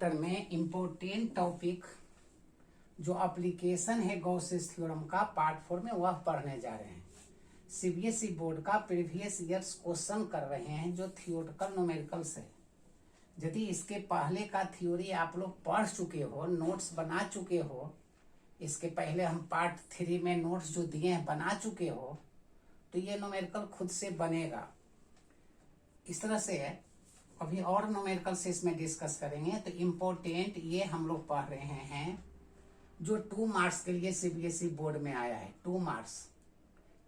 Chapter में important topic जो application है गॉसेस थ्योरम का पार्ट 4 में वह पढ़ने जा रहे हैं। सीबीएसई बोर्ड का प्रीवियस ईयर्स क्वेश्चन कर रहे हैं जो थियोरिटिकल न्यूमेरिकल्स है। यदि इसके पहले का थ्योरी आप लोग पढ़ चुके हो, नोट्स बना चुके हो, इसके पहले हम पार्ट 3 में नोट्स जो दिए हैं बना चुके हो, तो ये न्यूमेरिकल खुद से बनेगा। इस तरह से अभी और न्यूमेरिकल से इसमें डिस्कस करेंगे। तो इम्पोर्टेंट ये हम लोग पढ़ रहे हैं जो 2 मार्क्स के लिए सीबीएसई बोर्ड में आया है। 2 मार्क्स,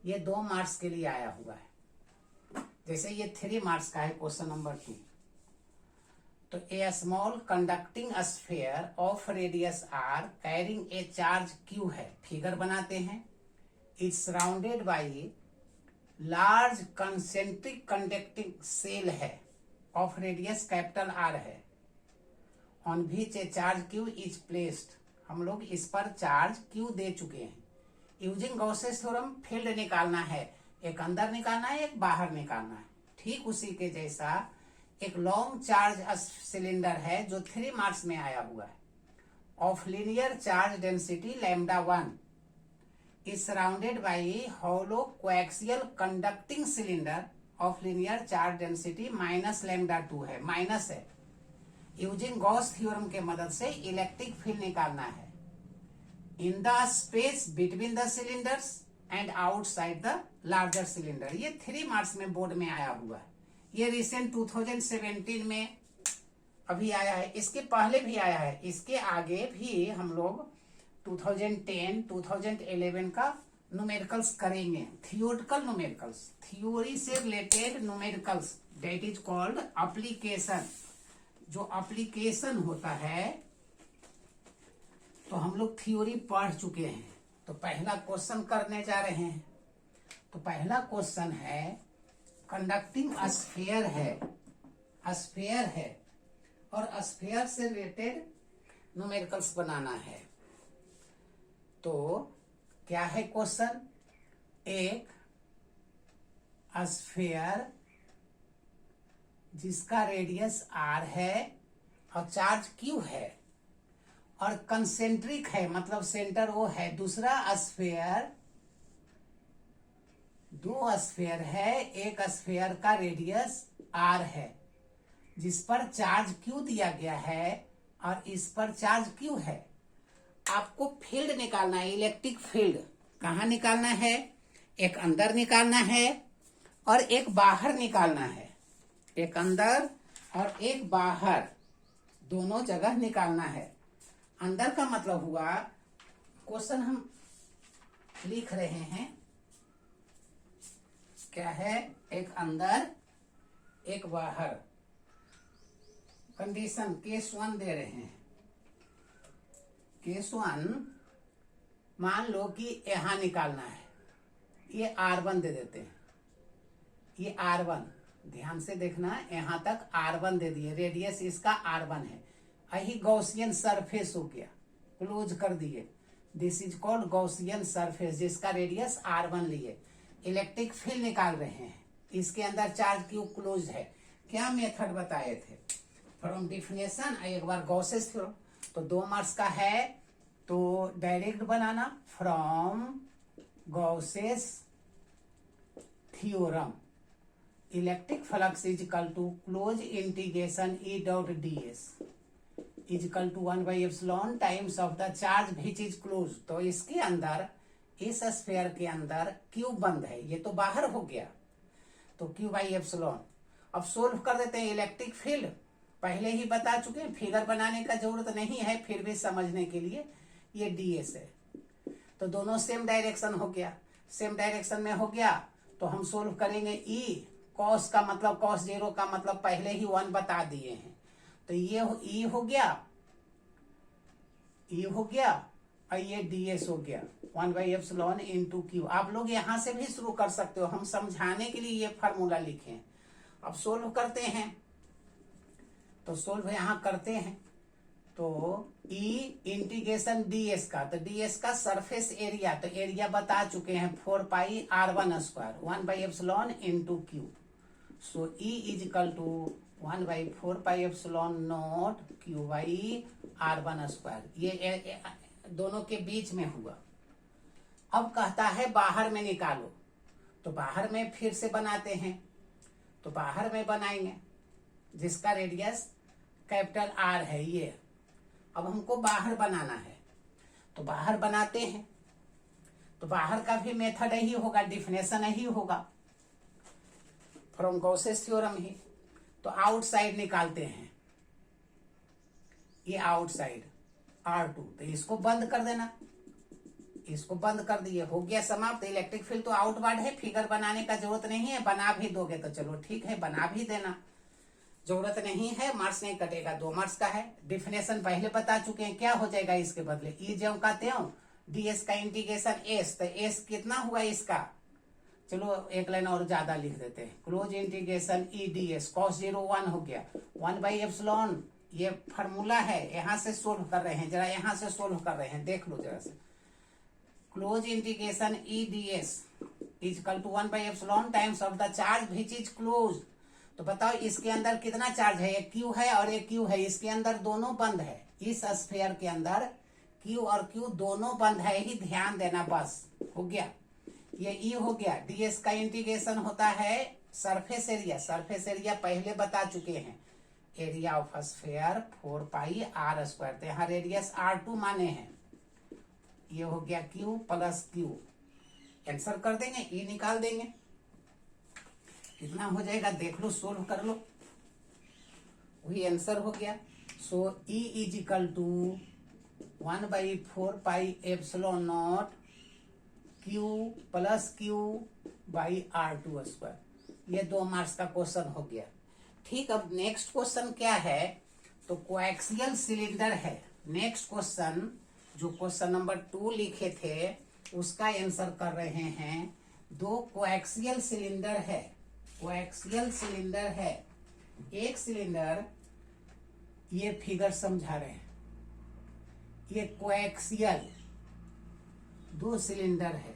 ये 2 मार्क्स के लिए आया हुआ है। जैसे ये 3 मार्क्स का है क्वेश्चन नंबर 2। तो a small conducting sphere of radius R carrying a charge q है, फिगर बनाते हैं। Is surrounded by large concentric conducting shell है ऑफ रेडियस कैपिटल आर है, on which a charge q is placed. हम लोग इस पर चार्ज क्यू दे चुके हैं। यूजिंग गॉसेस थ्योरम फील्ड निकालना है, एक अंदर निकालना है, एक बाहर निकालना है। ठीक उसी के जैसा एक लॉन्ग चार्ज सिलेंडर है जो 3 मार्क्स में आया हुआ है। Of linear charge density λ1 is surrounded by hollow coaxial conducting cylinder of linear charge density minus λ2 है, माइनस है। यूजिंग गॉस थ्योरम के मदद से इलेक्ट्रिक फील्ड निकालना है in the space between the cylinders and outside the larger cylinder. ये 3 marks में board में आया हुआ है। ये रिसेंट 2017 में अभी आया है, इसके पहले भी आया है, इसके आगे भी हम लोग 2010, 2011 का न्यूमेरिकल्स करेंगे। थियोरिटिकल न्यूमेरिकल्स, थ्योरी से related numericals, that is called application. जो एप्लीकेशन होता है तो हम लोग थ्योरी पढ़ चुके हैं। तो पहला क्वेश्चन करने जा रहे हैं। तो पहला क्वेश्चन है कंडक्टिंग स्फीयर है, स्फीयर है और स्फीयर से रिलेटेड न्यूमेरिकल्स बनाना है। तो क्या है क्वेश्चन? एक स्फीयर जिसका रेडियस r है और चार्ज q है और कंसेंट्रिक है, मतलब सेंटर वो है। दूसरा स्फीयर, 2 स्फीयर है, एक स्फीयर का रेडियस r है जिस पर चार्ज q दिया गया है और इस पर चार्ज q है। आपको फील्ड निकालना है, इलेक्ट्रिक फील्ड। कहाँ निकालना है? एक अंदर निकालना है और एक बाहर निकालना है। एक अंदर और एक बाहर, दोनों जगह निकालना है। अंदर का मतलब हुआ, क्वेश्चन हम लिख रहे हैं क्या है, एक अंदर एक बाहर। कंडीशन केस 1 दे रहे हैं। केस 1 मान लो कि यहां निकालना है, ये R1 दे देते हैं। ये R1, ध्यान से देखना, यहां तक R1 दे दिए, रेडियस इसका R1 है। यही गॉसियन सरफेस हो गया, क्लोज कर दिए। This is called Gaussian surface जिसका रेडियस R1 लिए। इलेक्ट्रिक फील्ड निकाल रहे हैं, इसके अंदर चार्ज क्यू क्लोज है। क्या मेथड बताए थे? फ्रॉम डिफिनेशन, एक बार गॉसेस थ्योरम। तो 2 मार्क्स का है तो डायरेक्ट बनाना, from Gauss's theorem electric flux is equal to close integration E dot D s is equal to 1/एप्सिलॉन times of the charge which is close. तो इसके अंदर, इस स्फीयर के अंदर क्यू बंद है, ये तो बाहर हो गया, तो Q/एप्सिलॉन। अब सोल्व कर देते हैं। इलेक्ट्रिक फील्ड पहले ही बता चुके हैं, फिगर बनाने का जरूरत नहीं है, फिर भी समझने के लिए। ये ds है, तो दोनों सेम डायरेक्शन हो गया। सेम डायरेक्शन में हो गया तो हम सोल्व करेंगे। E cos का मतलब, cos 0 का मतलब पहले ही 1 बता दिए हैं। तो ये E हो गया, E हो गया और ये ds हो गया, 1/एप्सिलॉन इंटू क्यू। आप लोग यहां से भी शुरू कर सकते हो, हम समझाने के लिए ये फार्मूला लिखे। अब सोल्व करते हैं। तो सोल्व यहां करते हैं तो E इंटीग्रेशन ds का, तो ds का सरफेस एरिया, तो एरिया बता चुके हैं 4πr1² 1/एप्सिलॉन into q. So E is equal to 1/4πε0 Q/R1²। ये दोनों के बीच में हुआ। अब कहता है बाहर में निकालो, तो बाहर में फिर से बनाते हैं, तो बाहर में बनाएंगे जिसका रेडियस कैपिटल R है ये। अब हमको बाहर बनाना है, तो बाहर बनाते हैं, तो बाहर का भी मेथड यही होगा, डिफिनेशन यही होगा फ्रॉम गॉसेस थ्योरम ही। तो आउटसाइड निकालते हैं, ये आउटसाइड R2, तो इसको बंद कर देना, इसको बंद कर दिए, हो गया समाप्त। इलेक्ट्रिक फील्ड तो आउटवर्ड है, फिगर बनाने का जरूरत नहीं है, बना भी दोगे तो चलो ठीक है, बना भी देना, जरूरत नहीं है, मार्क्स नहीं कटेगा, 2 मार्क्स का है। डिफिनेशन पहले बता चुके हैं, क्या हो जाएगा इसके बदले, ई ज्यों का त्यों, ds का इंटीग्रेशन s, तो s कितना हुआ इसका, चलो एक लाइन और ज्यादा लिख देते हैं, close integration E ds cos 0 1 हो गया, 1/ε, ये फार्मूला है, यहां से सोल्व कर रहे हैं, जरा यहां से सोल्व कर रहे हैं, देख लो जरा से। Close integration E ds equal to 1/ε times of the charge which is close. तो बताओ इसके अंदर कितना चार्ज है, एक Q है और एक Q है, इसके अंदर दोनों बंद है, इस स्फीयर के अंदर Q और Q दोनों बंद है, ही ध्यान देना, बस हो गया, ये E हो गया। ds का इंटीग्रेशन होता है सरफेस एरिया, सरफेस एरिया पहले बता चुके हैं, एरिया ऑफ स्फीयर 4πr², तो यहाँ रेडियस R2 माने हैं, ये हो गया Q प्लस Q, आंसर कर देंगे, E निकाल देंगे, कितना हो जाएगा देख लो, सोल्व कर लो, वही आंसर हो गया। So E is equal to 1/4πε0 Q plus Q/R2²। ये 2 मार्क्स का क्वेश्चन हो गया। ठीक, अब नेक्स्ट क्वेश्चन क्या है, तो कोएक्सियल सिलेंडर है। नेक्स्ट क्वेश्चन जो क्वेश्चन नंबर 2 लिखे थे उसका आंसर कर रहे हैं। 2 कोएक्सियल सिलेंडर है, कोएक्सियल सिलेंडर है, एक सिलेंडर, ये फिगर समझा रहे हैं, ये कोएक्सियल 2 सिलेंडर है,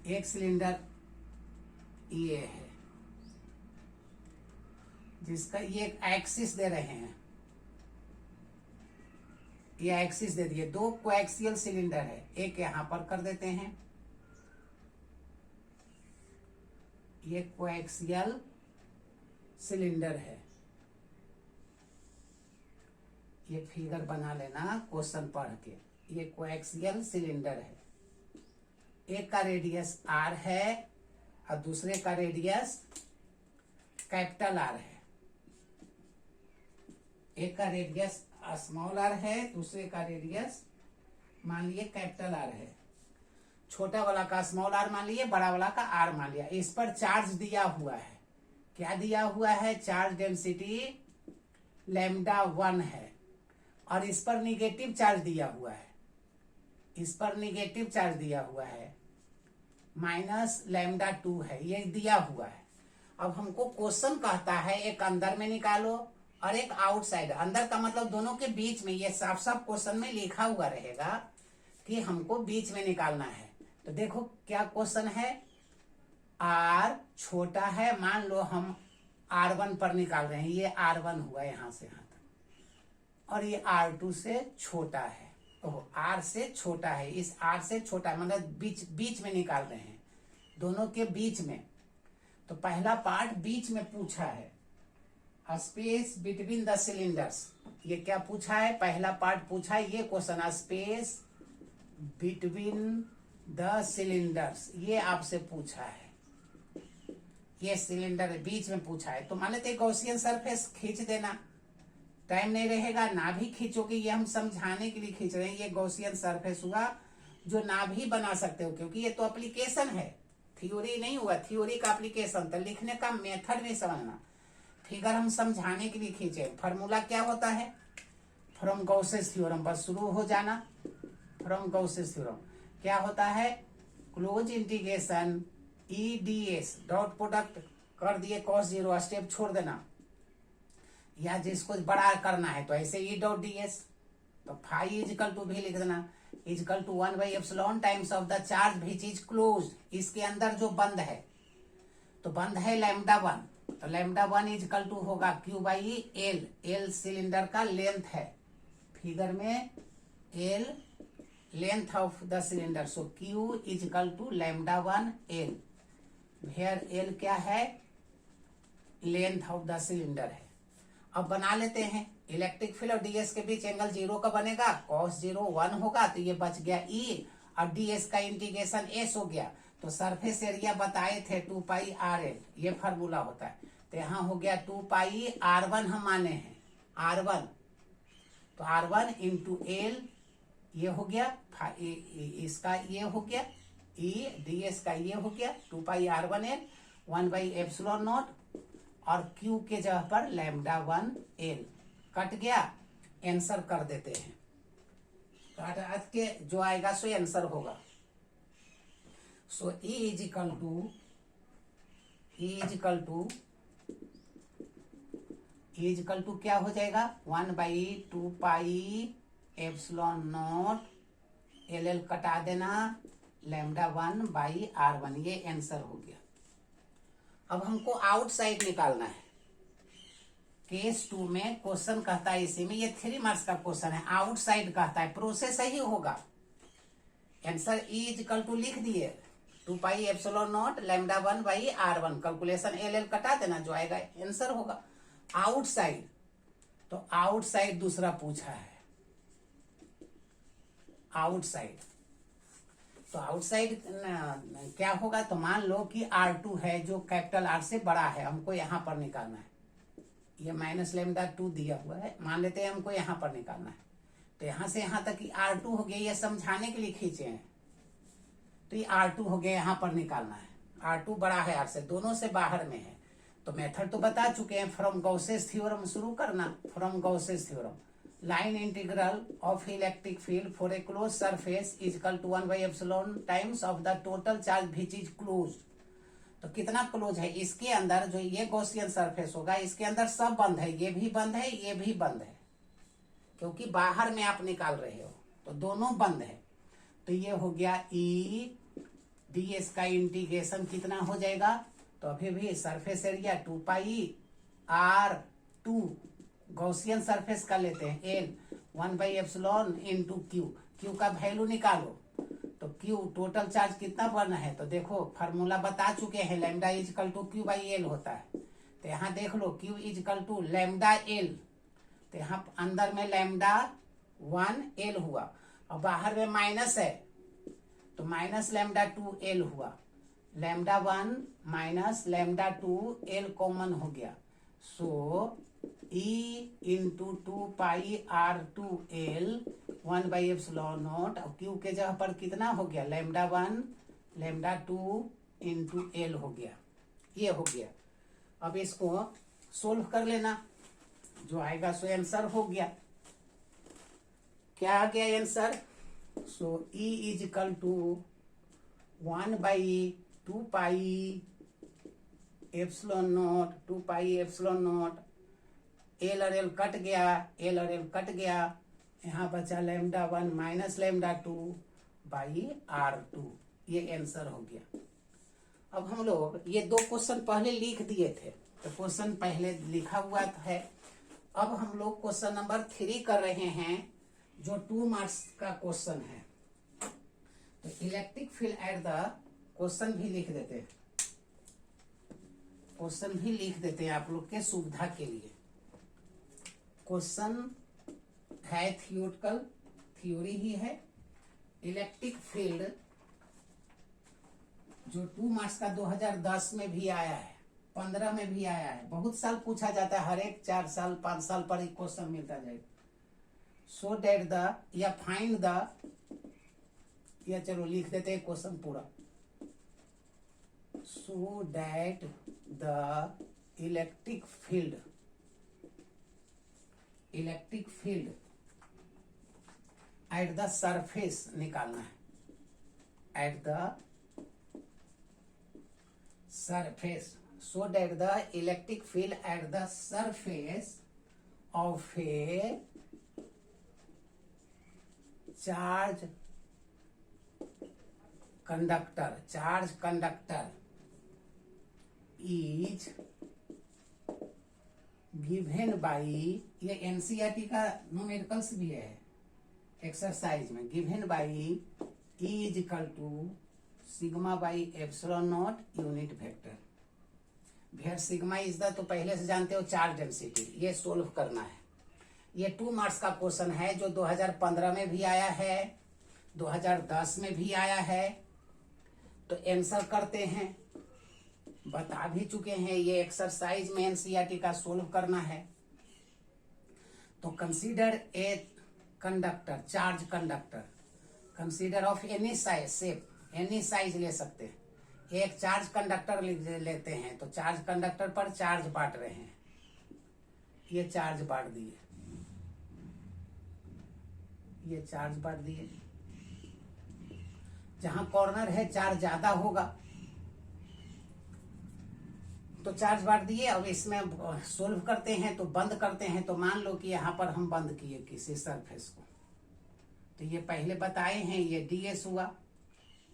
एक सिलेंडर ये है जिसका ये एक्सिस दे रहे हैं, ये एक्सिस दे दिए, 2 कोएक्सियल सिलेंडर है, एक यहां पर कर देते हैं, ये कोएक्सियल सिलेंडर है, ये फिगर बना लेना क्वेश्चन पढ़ के, ये कोएक्सियल सिलेंडर है, एक का रेडियस R है और दूसरे का रेडियस कैपिटल R है, एक का रेडियस स्मॉल r है, दूसरे का रेडियस मान लिए कैपिटल R है, छोटा वाला का स्मॉल r मान लिए, बड़ा वाला का r मान लिया। इस पर चार्ज दिया हुआ है, क्या दिया हुआ है, चार्ज डेंसिटी λ1 है, और इस पर निगेटिव चार्ज दिया हुआ है, इस पर निगेटिव चार्ज दिया हुआ है -λ2 है, ये दिया हुआ है। अब हमको क्वेश्चन कहता है एक अंदर में निकालो और एक आउटसाइड, अंदर का मतलब दोनों के बीच में, ये साफ साफ क्वेश्चन में लिखा हुआ रहेगा कि हमको बीच में निकालना है। तो देखो क्या क्वेश्चन है, R छोटा है, मान लो हम R1 पर निकाल रहे हैं, ये R1 हुआ यहां से यहां तक, और ये R2 से छोटा है, R से छोटा है, इस R से छोटा मतलब बीच में निकाल रहे हैं, दोनों के बीच में। तो पहला पार्ट बीच में पूछा है, स्पेस बिटवीन द सिलेंडर्स, ये क्या पूछा है, पहला पार्ट पूछा है ये question, space between the cylinders, ये आपसे पूछा है, ये सिलेंडर बीच में पूछा है। तो मान लेते गॉसियन सरफेस खींच देना, टाइम नहीं रहेगा, ना भी खींचोगे, ये हम समझाने के लिए खींच रहे हैं, ये गॉसियन सरफेस हुआ जो ना भी बना सकते हो, क्योंकि ये तो एप्लीकेशन है, थ्योरी नहीं हुआ, थ्योरी का एप्लीकेशन, तो लिखने का मेथड नहीं समझना, फिगर हम समझाने के लिए खींचे। फार्मूला क्या होता है, फ्रॉम गॉसेस थ्योरम, बस शुरू हो जाना, फ्रॉम गॉसेस थ्योरम क्या होता है, close integration E ds dot product कर दिए cos 0, स्टेप छोड़ देना, या जिसको बड़ा करना है तो ऐसे ई डॉट ds, तो फाई इजिकल टू भी लिख देना, is equal to 1/ε times of the charge which is close, इसके अंदर जो बंद है, तो बंद है λ1, तो लैम्डा 1 इजकल टू होगा Q by L. L cylinder का लेंथ है, फिगर में L length of the cylinder, so Q is equal to lambda 1 L, where L क्या है, लेंथ ऑफ द सिलेंडर है। अब बना लेते हैं, इलेक्ट्रिक फील्ड और डीएस के बीच एंगल 0 का बनेगा, cos 0 1 होगा, तो ये बच गया ई, और डीएस का इंटीग्रेशन एस हो गया। तो सरफेस एरिया बताए थे 2 पाई आर एल, ये फार्मूला होता है। तो यहाँ हो गया 2 पाई R1 हम माने हैं, R1, तो R1 इंटू एल, ये हो गया, इसका ये हो गया, ई डीएस का ये हो गया 2 पाई R1 L 1 by epsilon naught, और Q के जगह पर लैम्डा 1 एल कट गया, आंसर कर देते हैं। तो आज के जो आएगा सो आंसर होगा। सो E इज इक्वल टू क्या हो जाएगा, 1 by 2 pi epsilon nought L L कटा देना, लैम्डा 1 बाई R1, ये आंसर हो गया। अब हमको आउटसाइड निकालना है। केस 2 में क्वेश्चन कहता है, इसी में ये 3 मार्क्स का क्वेश्चन है, आउटसाइड कहता है, प्रोसेस सही होगा। आंसर E इजकल टू लिख दिए 2 pi epsilon not lambda 1 by R1, calculation L L कटा देना, जो आएगा आंसर होगा। आउटसाइड, तो आउटसाइड दूसरा पूछा है, आउटसाइड, तो आउटसाइड क्या होगा, तो मान लो कि R2 है जो कैपिटल R से बड़ा है, हमको यहाँ पर निकालना है, ये माइनस लैम्डा 2 दिया हुआ है, मान लेते हैं हमको यहाँ पर निकालना है। तो यहाँ से यहाँ तक कि R2 हो गया, ये समझाने के लिए खींचे हैं, तो ये R2 हो गया, यहाँ पर निकालना है। R2 बड़ा है R से, दोनों से बाहर में है। तो मेथड तो बता चुके हैं, फ्रॉम गॉसेस थ्योरम शुरू करना। From Gauss's theorem, line integral of electric field for a close surface is equal to 1 by epsilon times of the total charge which is close. तो कितना क्लोज है, इसके अंदर जो ये गॉसियन सरफेस होगा, इसके अंदर सब बंद है, ये भी बंद है, ये भी बंद है, क्योंकि बाहर में आप निकाल रहे हो, तो दोनों बंद है। तो ये हो गया ई डीएस का इंटीग्रेशन कितना हो जाएगा, तो अभी भी surface area 2 pi R2, Gaussian surface का लेते हैं, L 1 by epsilon into Q का वैल्यू निकालो। तो क्यू टोटल चार्ज कितना बना है, तो देखो फार्मूला बता चुके हैं, lambda is equal to q by L होता है। तो यहाँ देख लो q is equal to lambda L, तो यहाँ अंदर में लैम्डा 1 एल हुआ, और बाहर में माइनस है, तो माइनस लैम्डा 2 एल हुआ, lambda 1 minus lambda 2 L common हो गया। So E into 2 pi R2 L 1 by epsilon naught, और क्यू के जगह पर कितना हो गया, लैम्डा 1 लैम्डा 2 इंटू एल हो गया, ये हो गया। अब इसको सोल्व कर लेना, जो आएगा सो आंसर हो गया। क्या आ गया answer, so E is equal to 1 by 2 pi epsilon nought, 2 pi epsilon nought, L और एल कट गया, एल और एल कट गया, यहाँ बचा lambda 1 minus lambda 2 by R2, ये आंसर हो गया। अब हम लोग ये 2 क्वेश्चन पहले लिख दिए थे, तो क्वेश्चन पहले लिखा हुआ है। अब हम लोग क्वेश्चन नंबर 3 कर रहे हैं, जो 2 मार्क्स का क्वेश्चन है। तो electric field at the, question भी लिख देते हैं, क्वेश्चन भी लिख देते हैं आप लोग के सुविधा के लिए। क्वेश्चन है थियोरिटिकल, थ्योरी ही है। इलेक्ट्रिक फील्ड जो 2 मार्क्स का 2010 में भी आया है, 15 में भी आया है, बहुत साल पूछा जाता है, हर एक 4 साल 5 साल पर एक क्वेश्चन मिलता जाएगा। सो डेट द, या फाइंड द, या चलो लिख देते हैं क्वेश्चन पूरा। So that the electric field at the surface निकालना है, at the surface, so that the electric field at the surface of a charge conductor, is given by, ये एनसीईआरटी का न्यूमेरिकल्स भी है एक्सरसाइज में, given by E is equal to sigma by epsilon naught unit vector, where sigma is the, तो पहले से जानते हो चार्ज डेंसिटी, ये सोल्व करना है। ये 2 मार्क्स का क्वेश्चन है जो 2015 में भी आया है, 2010 में भी आया है। तो आंसर करते हैं, बता भी चुके हैं, ये एक्सरसाइज में एनसीईआरटी का सोल्व करना है। तो consider a conductor, charge conductor, consider of any size, shape any size ले सकते हैं। एक चार्ज कंडक्टर लेते हैं, तो चार्ज कंडक्टर पर चार्ज बांट रहे हैं, ये चार्ज बांट दिए, ये चार्ज बांट दिए, जहां कॉर्नर है चार्ज ज्यादा होगा तो चार्ज बांट दिए। अब इसमें सोल्व करते हैं, तो बंद करते हैं। तो मान लो कि यहां पर हम बंद किए किसी सरफेस को, तो ये पहले बताए हैं, ये ds हुआ,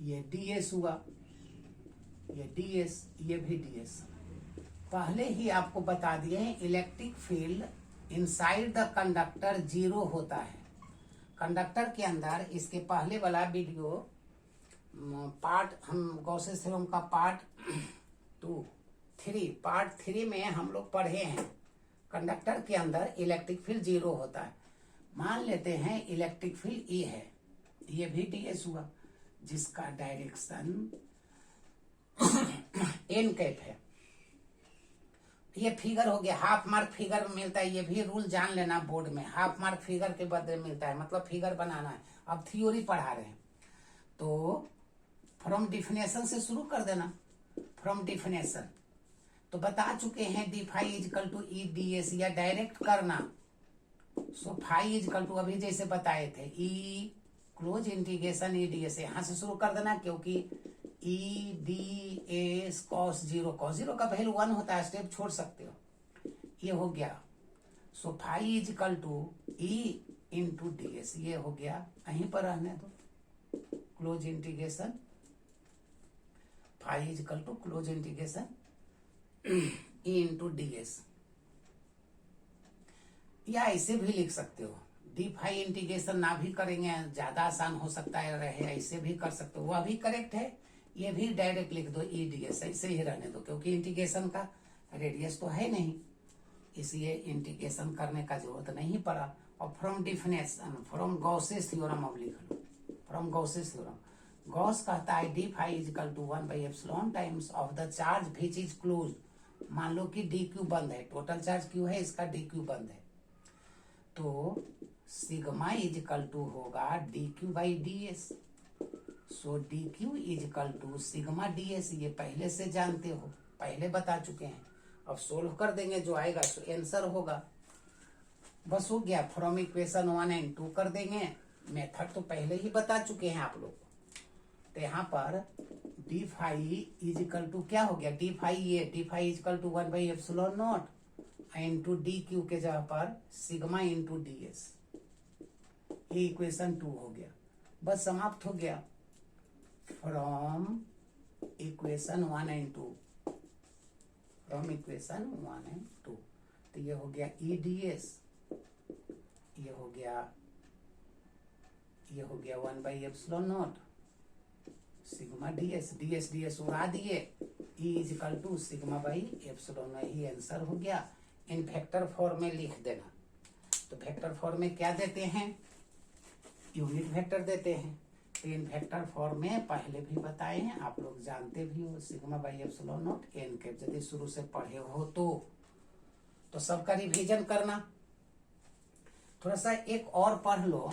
ये ds हुआ, ये ds, ये भी ds। पहले ही आपको बता दिए हैं electric field inside the conductor 0 होता है। कंडक्टर के अंदर, इसके पहले वाला वीडियो पार्ट, हम गॉसेस थ्योरम का पार्ट 3 में हम लोग पढ़े हैं, कंडक्टर के अंदर इलेक्ट्रिक फील्ड 0 होता है। मान लेते हैं इलेक्ट्रिक फील्ड E है, ये भी ds हुआ, जिसका डायरेक्शन n कैप है। ये फिगर हो गया, हाफ मार्क फिगर मिलता है, ये भी रूल जान लेना बोर्ड में, हाफ मार्क फिगर के बदले मिलता है, मतलब फिगर बनाना है। अब थ्योरी पढ़ा रहे हैं, तो फ्रॉम डिफिनेशन से शुरू कर देना। फ्रॉम डिफिनेशन तो बता चुके हैं, d phi is equal to E d S, या डायरेक्ट करना। सो फाई इजकल टू, अभी जैसे बताए थे, E close integration E d s, यहां से शुरू कर देना, क्योंकि E d s cos 0, cos 0 का वैल्यू 1 होता है, स्टेप छोड़ सकते हो, ये हो गया। So phi is equal to E into D S, ये हो गया, यहीं पर रहने दो, close integration phi is equal to close integration E into D S, या ऐसे भी लिख सकते हो, डी फाई इंटीग्रेशन ना भी करेंगे, ज्यादा आसान हो सकता है रहे, ऐसे भी कर सकते हो, वह भी करेक्ट है। ये भी डायरेक्ट लिख दो ई डी एस, ऐसे ही रहने दो, क्योंकि इंटीग्रेशन का रेडियस तो है नहीं, इसलिए इंटीग्रेशन करने का जरूरत नहीं पड़ा। और from definition, from Gauss's theorem अब लिख लो, फ्रॉम गॉसेस थ्योरम। गॉस कहता है D phi is equal to 1 by epsilon times of the charge which is close. मान लो कि डी क्यू बंद है, टोटल चार्ज क्यू है, इसका डी क्यू बंद है, तो सिग्मा इजकल टू होगा D Q by D S. So D Q is equal to sigma D S, ये पहले से जानते हो, पहले बता चुके हैं। अब सोल्व कर देंगे, जो आएगा तो आंसर होगा, बस हो गया। फ्रॉम इक्वेशन 1 एंड 2 कर देंगे, मेथड तो पहले ही बता चुके हैं आप लोग। तो यहाँ पर डी फाई इजकल टू क्या हो गया, डी फाई, ये D phi is equal to 1 by epsilon nought into D Q के जगह पर सिग्मा इंटू डी एस, ये इक्वेशन 2 हो गया, बस समाप्त हो गया। From equation 1 and 2, from equation 1 and 2, तो ये हो गया ई डी एस, ये हो गया 1 by epsilon naught sigma D s, d s d s उड़ा दिए, E is equal to sigma by epsilon, यही आंसर हो गया। इन वेक्टर फॉर्म में लिख देना। तो वेक्टर फॉर्म में क्या देते हैं, यूनिट वेक्टर देते हैं। तो इन वेक्टर फॉर्म में पहले भी बताए हैं, आप लोग जानते भी हो, sigma by epsilon not an cap, यदि शुरू से पढ़े हो तो सबका रिवीजन करना। थोड़ा सा एक और पढ़ लो,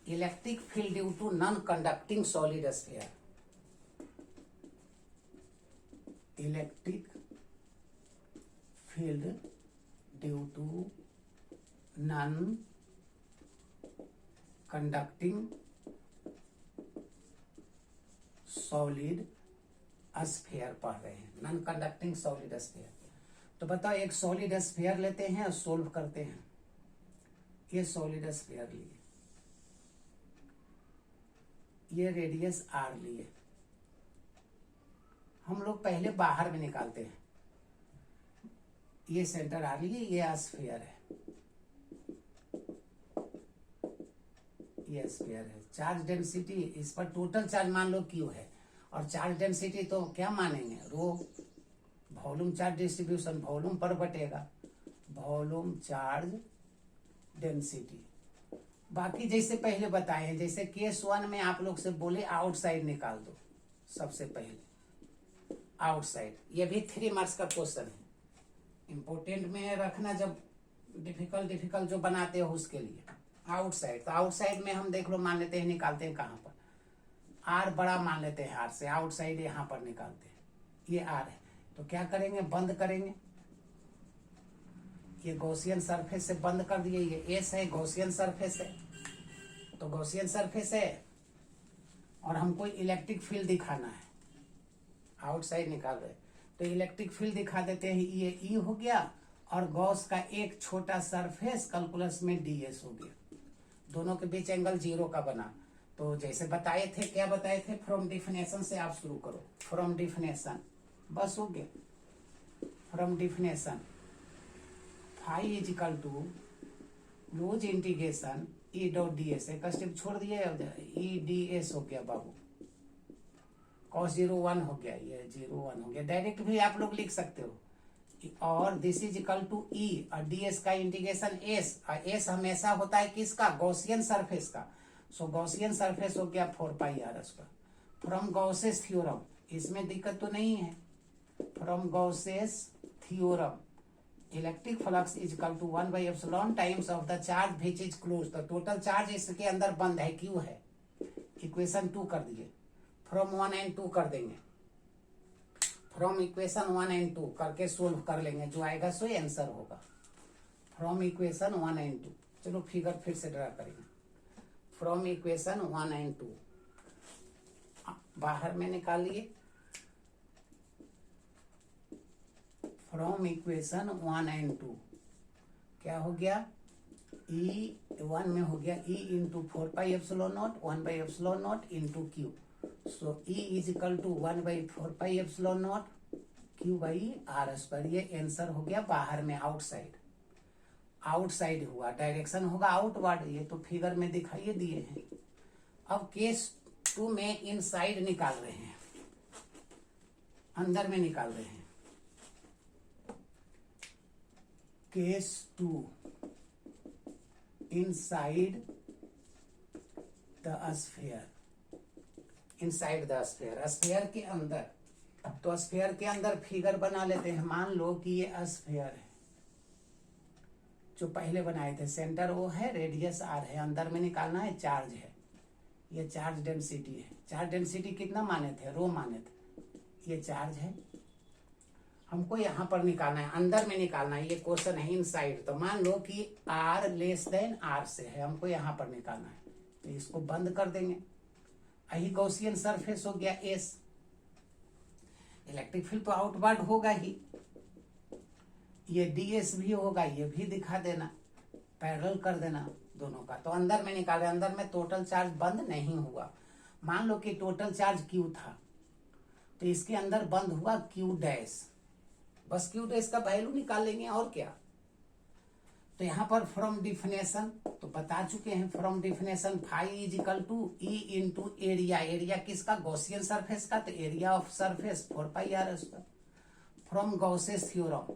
electric field due to non conducting solid sphere. Electric field due to non conducting solid sphere पढ़ रहे हैं, नॉन कंडक्टिंग सॉलिड स्फीयर। तो बताओ, एक सॉलिड स्फीयर लेते हैं और सोल्व करते हैं। ये सॉलिड स्फीयर लिए, ये रेडियस आर लिए, हम लोग पहले बाहर में निकालते हैं, ये सेंटर आ रही है, ये स्फीयर है, ये स्फीयर है। चार्ज डेंसिटी, इस पर टोटल चार्ज मान लो क्यू है, और चार्ज डेंसिटी तो क्या मानेंगे, रो। वॉल्यूम चार्ज डिस्ट्रीब्यूशन वॉल्यूम पर बटेगा, वॉल्यूम चार्ज डेंसिटी। बाकी जैसे पहले बताए हैं, जैसे केस 1 में आप लोग से बोले आउटसाइड निकाल दो, सबसे पहले आउटसाइड। ये भी 3 मार्क्स का क्वेश्चन है, इंपोर्टेंट में रखना जब डिफिकल्ट जो बनाते हो उसके लिए। आउटसाइड, तो आउटसाइड में हम देख लो मान लेते हैं, निकालते हैं कहाँ पर, आर बड़ा मान लेते हैं आर से, आउटसाइड यहाँ पर निकालते हैं, ये आर है। तो क्या करेंगे, बंद करेंगे, ये गॉसियन सरफेस से बंद कर दिए, ये एस है, गॉसियन सरफेस है, तो गॉसियन सरफेस है, और हमको इलेक्ट्रिक फील्ड दिखाना है, आउटसाइड निकाल रहे, तो इलेक्ट्रिक फील्ड दिखा देते हैं, ये ई हो गया, और गॉस का एक छोटा सरफेस कैलकुलस में डीएस हो गया, दोनों के बीच एंगल 0 का बना। तो जैसे बताए थे, क्या बताए थे, फ्रॉम डिफिनेशन से आप शुरू करो, फ्रॉम डिफिनेशन, बस हो गया, from definition phi is equal to loose integration E dot D S, एक स्टेप छोड़ दिए, ई डी एस हो गया बाबू, cos 0 1 हो गया, ये 0 1 हो गया, डायरेक्ट भी आप लोग लिख सकते हो, और दिस इज इक्वल टू ई, और डी एस का इंटीग्रेशन एस, और एस हमेशा होता है किसका, गॉसियन सरफेस का, सो गॉसियन सरफेस हो गया 4 pi R square, from Gauss's theorem, इसमें दिक्कत तो नहीं है, from Gauss's theorem electric flux is equal to 1/एप्सिलॉन times of the charge which is close, तो टोटल चार्ज इसके अंदर बंद है, क्यू है, इक्वेशन 2 कर दिए, फ्रॉम 1 एंड 2 कर देंगे, फ्रॉम इक्वेशन 1 एंड 2 करके सोल्व कर लेंगे, जो आएगा सो आंसर होगा, फ्रॉम इक्वेशन 1 एंड 2। चलो फिगर फिर से ड्रा करेंगे, फ्रॉम इक्वेशन 1 एंड 2 बाहर में निकालिए, फ्रॉम इक्वेशन 1 एंड 2 क्या हो गया, ई 1 में हो गया E into 4 pi epsilon naught 1/एप्सिलॉन naught into q, so E is equal to 1/4 pi epsilon naught q by R square, ये आंसर हो गया बाहर में, आउटसाइड, आउटसाइड हुआ, डायरेक्शन होगा आउटवर्ड, ये तो फिगर में दिखाइए दिए हैं। अब केस 2 में इनसाइड निकाल रहे हैं, अंदर में निकाल रहे हैं, case 2 inside the sphere, inside the sphere, sphere के अंदर, तो स्फीयर के अंदर फिगर बना लेते हैं, मान लो कि ये स्फीयर है, जो पहले बनाए थे, सेंटर वो है, रेडियस आर है, अंदर में निकालना है, चार्ज है, ये चार्ज डेंसिटी है, चार्ज डेंसिटी कितना माने थे, रो माने थे, ये चार्ज है, हमको यहाँ पर निकालना है, अंदर में निकालना है, ये क्वेश्चन है इनसाइड, तो मान लो कि आर लेस देन आर से है, हमको यहाँ पर निकालना है, तो इसको बंद कर देंगे, यही गॉसियन सरफेस हो गया एस, इलेक्ट्रिक फील्ड तो आउटवर्ड होगा ही, ये डीएस भी होगा, ये भी दिखा देना, पैरेलल कर देना दोनों का, तो अंदर में निकाले, अंदर में टोटल चार्ज बंद नहीं हुआ, मान लो कि टोटल चार्ज क्यू था, तो इसके अंदर बंद हुआ Q dash, bus queue dash का वैल्यू निकाल लेंगे, और क्या। तो यहाँ पर फ्रॉम डिफिनेशन तो बता चुके हैं, from definition phi is equal to E into area, area किसका, गॉसियन सरफेस का, तो area of surface 4 pi R square, from Gauss's theorem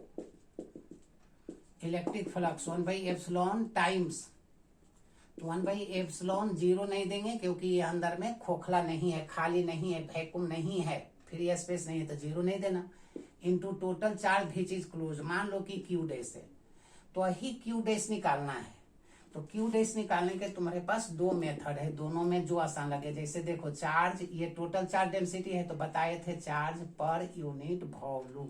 electric flux 1/एप्सिलॉन टाइम्स, तो 1/एप्सिलॉन 0 नहीं देंगे, क्योंकि ये अंदर में खोखला नहीं है, खाली नहीं है, वैक्यूम नहीं है, फ्री स्पेस नहीं है, तो 0 नहीं देना, into total charge which is close, मान लो कि क्यू डैश है, तो वही क्यू डैश निकालना है, तो क्यू डैश निकालने के तुम्हारे पास 2 मेथड है, दोनों में जो आसान लगे, जैसे देखो चार्ज, ये टोटल चार्ज डेंसिटी है, तो बताए थे चार्ज पर यूनिट वॉल्यूम,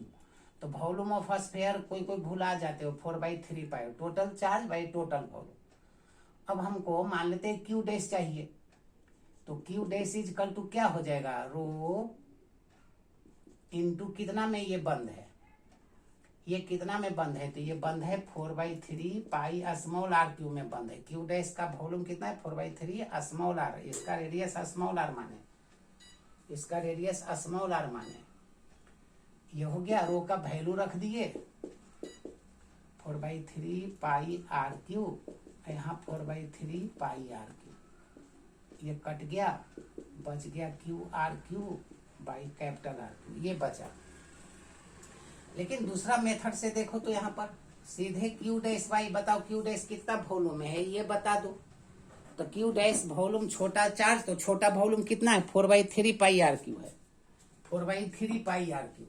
तो वॉल्यूम ऑफ स्फीयर कोई कोई भूला जाते हो, 4/3 pi, total charge by total volume. अब हमको मान लेते हैं क्यू डैश चाहिए, तो q dash is equal to क्या हो जाएगा, रो इंटू कितना में ये बंद है, ये कितना में बंद है, तो ये बंद है 4/3 पाई स्मॉल आर क्यू में बंद है, क्यू डैश का वॉल्यूम कितना है 4/3 स्मॉल आर, इसका रेडियस स्मॉल आर माने, इसका रेडियस स्मॉल आर माने, ये हो गया, रो का वैल्यू रख दिए, 4/3 पाई आर क्यू, यहाँ 4/3 पाई आर क्यू, ये कट गया, बच गया Q R cube by capital R cube, ये बचा। लेकिन दूसरा मेथड से देखो तो यहाँ पर सीधे क्यू डैश बाई, बताओ क्यू डैश कितना वॉल्यूम है ये बता दो। तो क्यू डैश वॉल्यूम छोटा चार्ज, तो छोटा वॉल्यूम कितना है 4/3 पाई आर क्यू है, 4/3 पाई आर क्यू,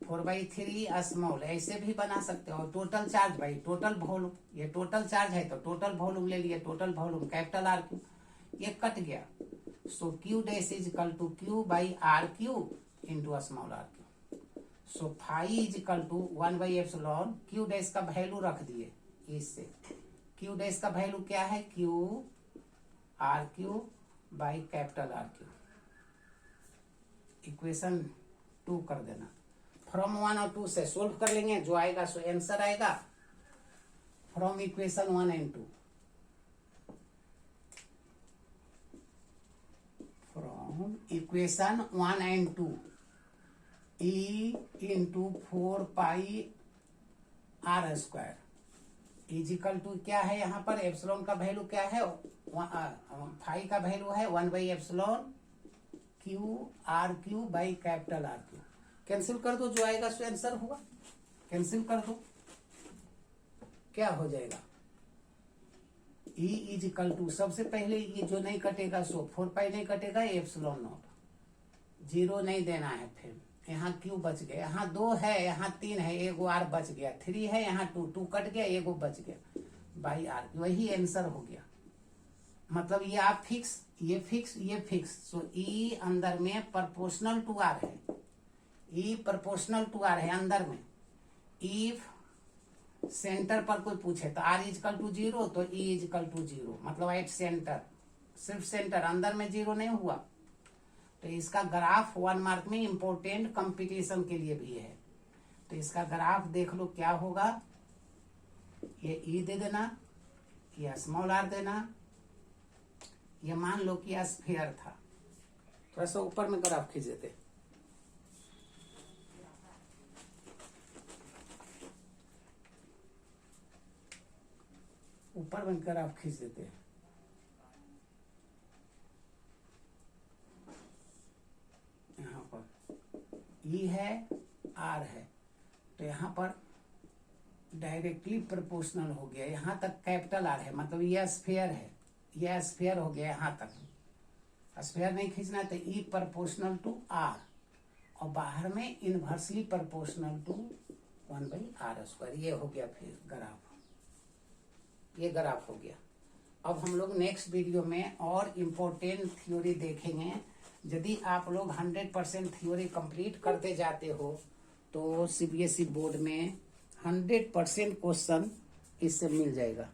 4/3 स्मॉल, ऐसे भी बना सकते हो। Total charge by total volume, ये टोटल चार्ज है तो टोटल वॉल्यूम ले लिए, total volume capital R cube, ये कट गया। So q dash is equal to q by R cube into small R cube. So phi is equal to 1/एप्सिलॉन, q dash का value रख दिए इससे, क्यू डैश का वैल्यू क्या है q R cube by capital R cube. Equation 2 कर देना, फ्रॉम 1 और 2 से सोल्व कर लेंगे, जो आएगा सो आंसर आएगा from equation 1 and 2। From equation 1 and 2 E into 4 pi R square is equal to क्या है, यहाँ पर एप्सिलॉन का वैल्यू क्या है, फाई का वैल्यू है 1/एप्सिलॉन q R cube by capital R cube. Cancel कर दो, जो आएगा सो आंसर होगा, कैंसिल कर दो, क्या हो जाएगा E इजिकल टू, सबसे पहले ये जो नहीं कटेगा सो 4 पाई नहीं कटेगा, एप्सिलॉन नॉट, 0 नहीं देना है, फिर यहाँ क्यू बच गया, यहाँ 2 है, यहाँ 3 है, एगो आर बच गया, 3 है, यहाँ 2 कट गया, एगो बच गया बाई आर, वही आंसर हो गया। मतलब ये आप फिक्स, ये फिक्स, ये फिक्स, सो ई अंदर में प्रोपोर्शनल टू आर है, ई प्रोपोर्शनल टू आर है अंदर में। इफ सेंटर पर कोई पूछे तो आर इजकल टू 0, तो ई इजकल टू 0, मतलब एट सेंटर, सिर्फ सेंटर, अंदर में 0 नहीं हुआ। तो इसका ग्राफ 1 मार्क में इंपोर्टेंट कंपटीशन के लिए भी है, तो इसका ग्राफ देख लो क्या होगा, ये ई दे देना, ये स्मॉल आर देना, ये मान लो कि स्फीयर था, थोड़ा सा ऊपर में ग्राफ खींच देते, ऊपर में ग्राफ खींच देते हैं। यहाँ पर ई है, आर है, तो यहाँ पर डायरेक्टली प्रोपोर्शनल हो गया, यहाँ तक कैपिटल आर है, मतलब ये स्फीयर है, ये स्फीयर हो गया, यहाँ तक स्फीयर नहीं खींचना, तो ई प्रोपोर्शनल टू आर, और बाहर में इनवर्सली प्रोपोर्शनल टू 1/r², ये हो गया फिर ग्राफ, ये ग्राफ हो गया। अब हम लोग नेक्स्ट वीडियो में और इम्पोर्टेंट थ्योरी देखेंगे। यदि आप लोग 100% थ्योरी कंप्लीट करते जाते हो तो सीबीएसई बोर्ड में 100% क्वेश्चन इससे मिल जाएगा।